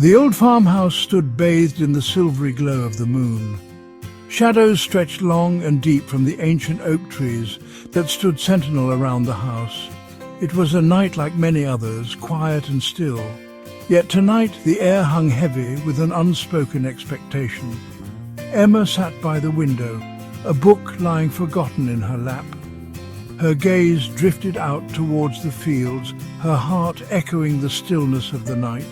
The old farmhouse stood bathed in the silvery glow of the moon. Shadows stretched long and deep from the ancient oak trees that stood sentinel around the house. It was a night like many others, quiet and still. Yet tonight the air hung heavy with an unspoken expectation. Emma sat by the window, a book lying forgotten in her lap. Her gaze drifted out towards the fields, her heart echoing the stillness of the night.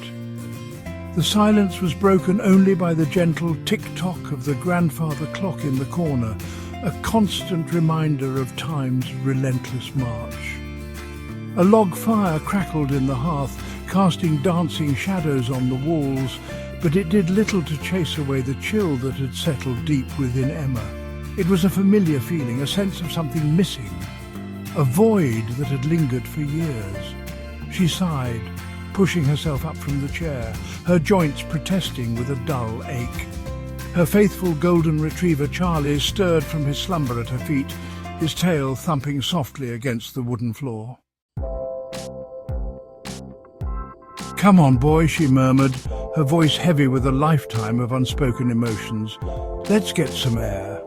The silence was broken only by the gentle tick-tock of the grandfather clock in the corner, a constant reminder of time's relentless march. A log fire crackled in the hearth, casting dancing shadows on the walls, but it did little to chase away the chill that had settled deep within Emma. It was a familiar feeling, a sense of something missing, a void that had lingered for years. She sighed, pushing herself up from the chair, her joints protesting with a dull ache. Her faithful golden retriever Charlie stirred from his slumber at her feet, his tail thumping softly against the wooden floor. "Come on, boy," she murmured, her voice heavy with a lifetime of unspoken emotions. "Let's get some air."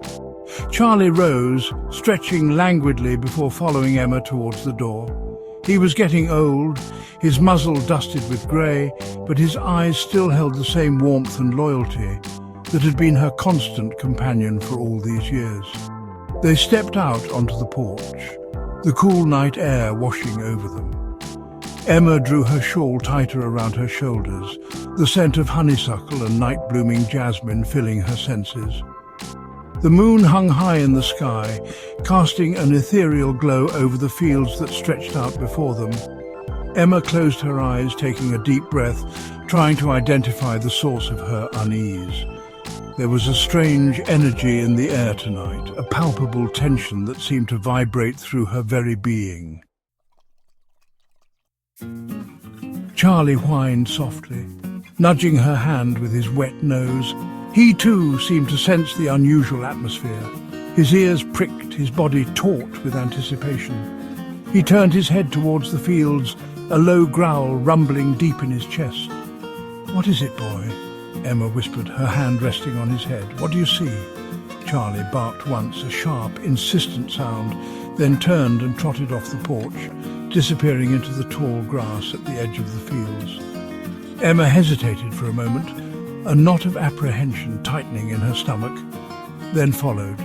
Charlie rose, stretching languidly before following Emma towards the door. He was getting old, his muzzle dusted with grey, but his eyes still held the same warmth and loyalty that had been her constant companion for all these years. They stepped out onto the porch, the cool night air washing over them. Emma drew her shawl tighter around her shoulders, the scent of honeysuckle and night-blooming jasmine filling her senses. The moon hung high in the sky, casting an ethereal glow over the fields that stretched out before them. Emma closed her eyes, taking a deep breath, trying to identify the source of her unease. There was a strange energy in the air tonight, a palpable tension that seemed to vibrate through her very being. Charlie whined softly, nudging her hand with his wet nose. He too seemed to sense the unusual atmosphere. His ears pricked, his body taut with anticipation. He turned his head towards the fields, a low growl rumbling deep in his chest. "What is it, boy?" Emma whispered, her hand resting on his head. "What do you see?" Charlie barked once, a sharp, insistent sound, then turned and trotted off the porch, disappearing into the tall grass at the edge of the fields. Emma hesitated for a moment, a knot of apprehension tightening in her stomach, then followed.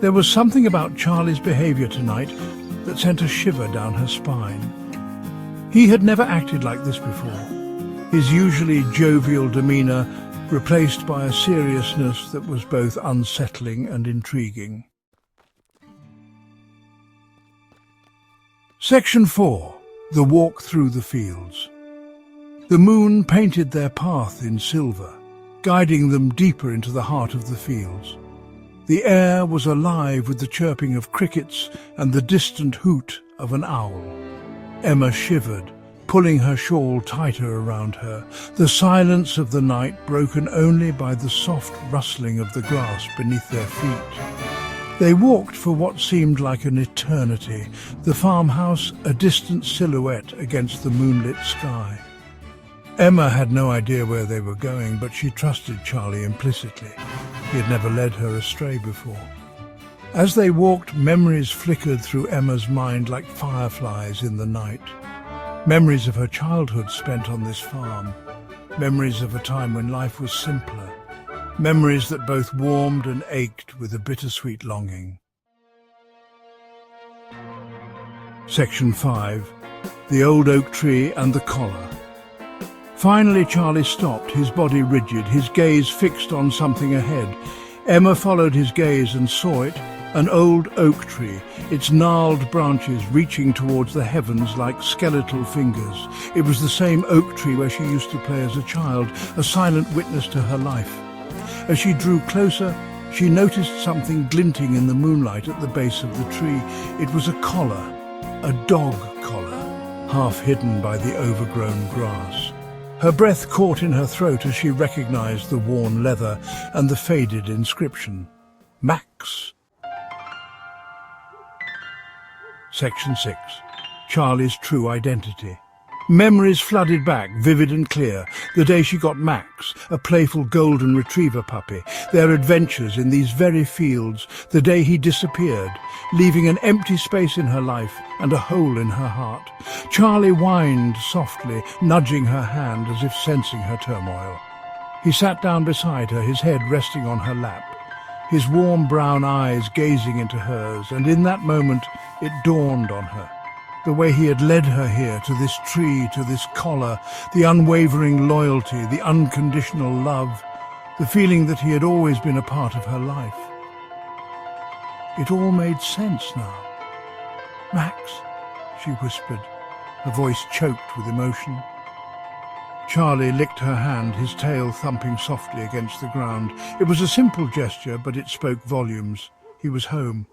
There was something about Charlie's behaviour tonight that sent a shiver down her spine. He had never acted like this before, his usually jovial demeanour replaced by a seriousness that was both unsettling and intriguing. Section 4. The Walk Through the Fields. The moon painted their path in silver, guiding them deeper into the heart of the fields. The air was alive with the chirping of crickets and the distant hoot of an owl. Emma shivered, pulling her shawl tighter around her, the silence of the night broken only by the soft rustling of the grass beneath their feet. They walked for what seemed like an eternity, the farmhouse a distant silhouette against the moonlit sky. Emma had no idea where they were going, but she trusted Charlie implicitly. He had never led her astray before. As they walked, memories flickered through Emma's mind like fireflies in the night. Memories of her childhood spent on this farm. Memories of a time when life was simpler. Memories that both warmed and ached with a bittersweet longing. Section 5. The Old Oak Tree and the Collar. Finally Charlie stopped, his body rigid, his gaze fixed on something ahead. Emma followed his gaze and saw it, an old oak tree, its gnarled branches reaching towards the heavens like skeletal fingers. It was the same oak tree where she used to play as a child, a silent witness to her life. As she drew closer, she noticed something glinting in the moonlight at the base of the tree. It was a collar, a dog collar, half hidden by the overgrown grass. Her breath caught in her throat as she recognized the worn leather and the faded inscription. Max. Section 6. Charlie's true identity. Memories flooded back, vivid and clear. The day she got Max, a playful golden retriever puppy, their adventures in these very fields, the day he disappeared, leaving an empty space in her life and a hole in her heart. Charlie whined softly, nudging her hand as if sensing her turmoil. He sat down beside her, his head resting on her lap, his warm brown eyes gazing into hers, and in that moment it dawned on her. The way he had led her here, to this tree, to this collar, the unwavering loyalty, the unconditional love, the feeling that he had always been a part of her life. It all made sense now. "Max," she whispered, her voice choked with emotion. Charlie licked her hand, his tail thumping softly against the ground. It was a simple gesture, but it spoke volumes. He was home.